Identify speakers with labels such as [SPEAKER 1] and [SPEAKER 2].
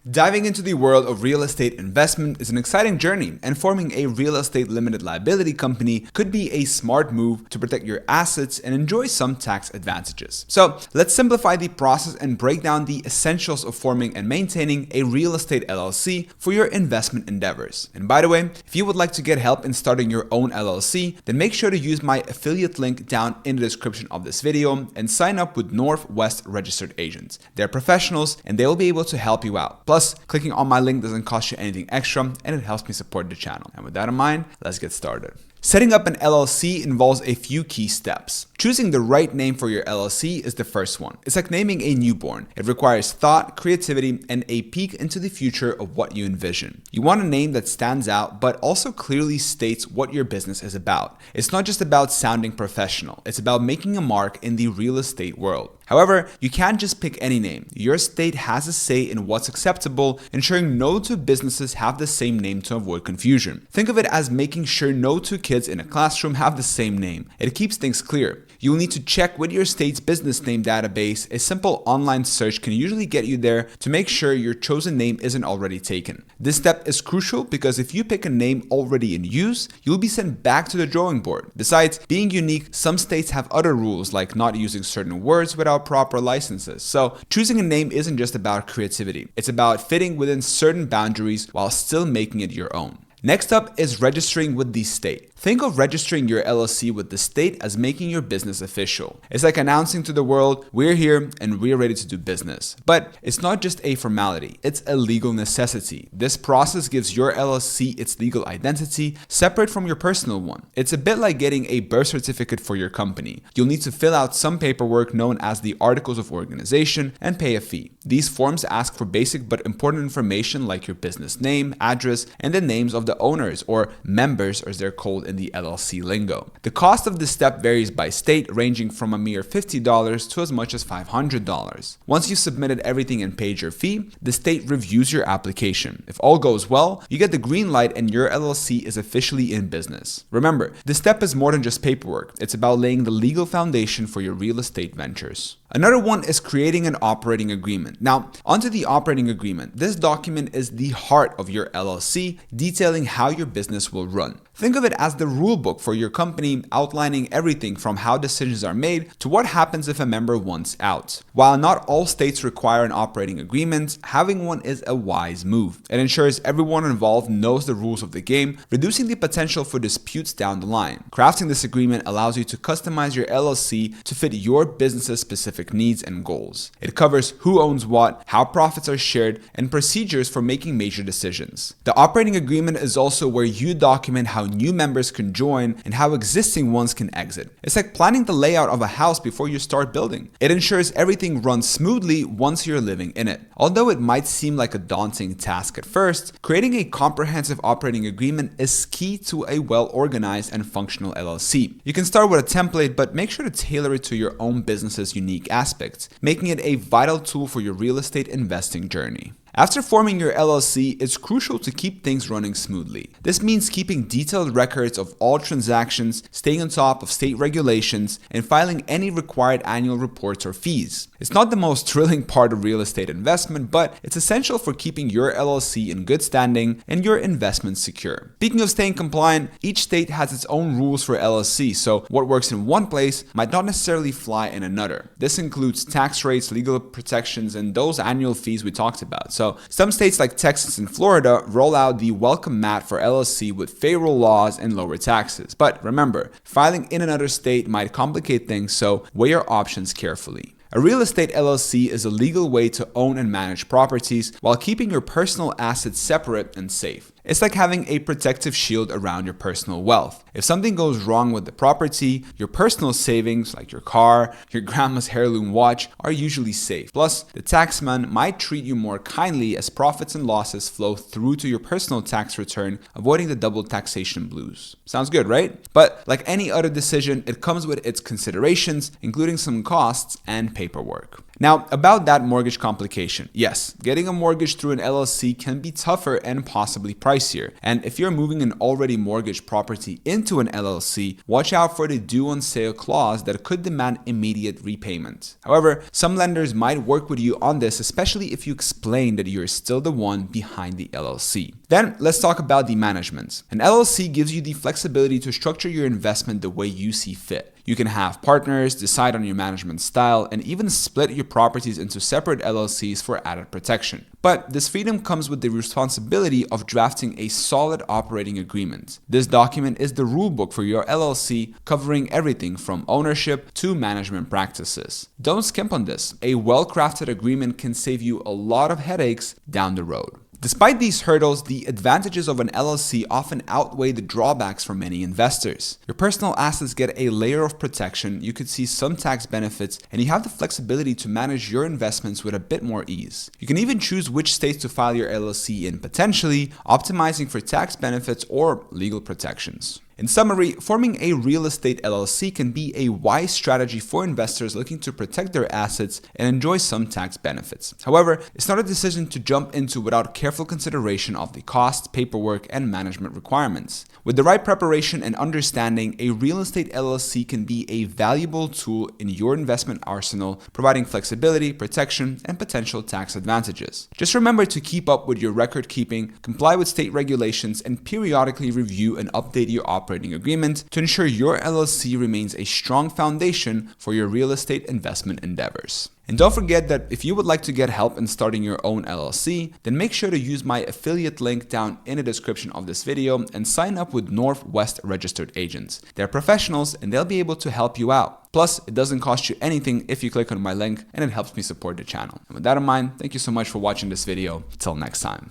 [SPEAKER 1] Diving into the world of real estate investment is an exciting journey, and forming a real estate limited liability company could be a smart move to protect your assets and enjoy some tax advantages. So let's simplify the process and break down the essentials of forming and maintaining a real estate LLC for your investment endeavors. And by the way, if you would like to get help in starting your own LLC, then make sure to use my affiliate link down in the description of this video and sign up with Northwest Registered Agents. They're professionals and they will be able to help you out. Plus, clicking on my link doesn't cost you anything extra and it helps me support the channel. And with that in mind, let's get started. Setting up an LLC involves a few key steps. Choosing the right name for your LLC is the first one. It's like naming a newborn. It requires thought, creativity, and a peek into the future of what you envision. You want a name that stands out, but also clearly states what your business is about. It's not just about sounding professional. It's about making a mark in the real estate world. However, you can't just pick any name. Your state has a say in what's acceptable, ensuring no two businesses have the same name to avoid confusion. Think of it as making sure no two kids in a classroom have the same name. It keeps things clear. You'll need to check with your state's business name database. A simple online search can usually get you there to make sure your chosen name isn't already taken. This step is crucial because if you pick a name already in use, you'll be sent back to the drawing board. Besides being unique, some states have other rules like not using certain words without proper licenses. So choosing a name isn't just about creativity. It's about fitting within certain boundaries while still making it your own. Next up is registering with the state. Think of registering your LLC with the state as making your business official. It's like announcing to the world, we're here and we're ready to do business. But it's not just a formality, it's a legal necessity. This process gives your LLC its legal identity separate from your personal one. It's a bit like getting a birth certificate for your company. You'll need to fill out some paperwork known as the Articles of Organization and pay a fee. These forms ask for basic but important information like your business name, address, and the names of the owners or members as they're called in the LLC lingo. The cost of this step varies by state, ranging from a mere $50 to as much as $500. Once you've submitted everything and paid your fee, the state reviews your application. If all goes well, you get the green light and your LLC is officially in business. Remember, this step is more than just paperwork. It's about laying the legal foundation for your real estate ventures. Another one is creating an operating agreement. Now, onto the operating agreement. This document is the heart of your LLC, detailing how your business will run. Think of it as the rule book for your company, outlining everything from how decisions are made to what happens if a member wants out. While not all states require an operating agreement, having one is a wise move. It ensures everyone involved knows the rules of the game, reducing the potential for disputes down the line. Crafting this agreement allows you to customize your LLC to fit your business's specific needs and goals. It covers who owns what, how profits are shared, and procedures for making major decisions. The operating agreement is also where you document how new members can join and how existing ones can exit. It's like planning the layout of a house before you start building. It ensures everything runs smoothly once you're living in it. Although it might seem like a daunting task at first, creating a comprehensive operating agreement is key to a well-organized and functional LLC. You can start with a template, but make sure to tailor it to your own business's unique aspects, making it a vital tool for your real estate investing journey. After forming your LLC, it's crucial to keep things running smoothly. This means keeping detailed records of all transactions, staying on top of state regulations, and filing any required annual reports or fees. It's not the most thrilling part of real estate investment, but it's essential for keeping your LLC in good standing and your investments secure. Speaking of staying compliant, each state has its own rules for LLC, so what works in one place might not necessarily fly in another. This includes tax rates, legal protections, and those annual fees we talked about. So some states like Texas and Florida roll out the welcome mat for LLC with favorable laws and lower taxes. But remember, filing in another state might complicate things, so weigh your options carefully. A real estate LLC is a legal way to own and manage properties while keeping your personal assets separate and safe. It's like having a protective shield around your personal wealth. If something goes wrong with the property, your personal savings like your car, your grandma's heirloom watch are usually safe. Plus, the taxman might treat you more kindly as profits and losses flow through to your personal tax return, avoiding the double taxation blues. Sounds good, right? But like any other decision, it comes with its considerations, including some costs and paperwork. Now, about that mortgage complication. Yes, getting a mortgage through an LLC can be tougher and possibly pricier. And if you're moving an already mortgaged property into an LLC, watch out for the due on sale clause that could demand immediate repayment. However, some lenders might work with you on this, especially if you explain that you're still the one behind the LLC. Then let's talk about the management. An LLC gives you the flexibility to structure your investment the way you see fit. You can have partners, decide on your management style, and even split your properties into separate LLCs for added protection. But this freedom comes with the responsibility of drafting a solid operating agreement. This document is the rulebook for your LLC, covering everything from ownership to management practices. Don't skimp on this. A well-crafted agreement can save you a lot of headaches down the road. Despite these hurdles, the advantages of an LLC often outweigh the drawbacks for many investors. Your personal assets get a layer of protection, you could see some tax benefits, and you have the flexibility to manage your investments with a bit more ease. You can even choose which states to file your LLC in potentially, optimizing for tax benefits or legal protections. In summary, forming a real estate LLC can be a wise strategy for investors looking to protect their assets and enjoy some tax benefits. However, it's not a decision to jump into without careful consideration of the costs, paperwork, and management requirements. With the right preparation and understanding, a real estate LLC can be a valuable tool in your investment arsenal, providing flexibility, protection, and potential tax advantages. Just remember to keep up with your record keeping, comply with state regulations, and periodically review and update your operating agreement to ensure your LLC remains a strong foundation for your real estate investment endeavors. And don't forget that if you would like to get help in starting your own LLC, then make sure to use my affiliate link down in the description of this video and sign up with Northwest Registered Agents. They're professionals and they'll be able to help you out. Plus, it doesn't cost you anything if you click on my link, and it helps me support the channel. And with that in mind, thank you so much for watching this video. Till next time.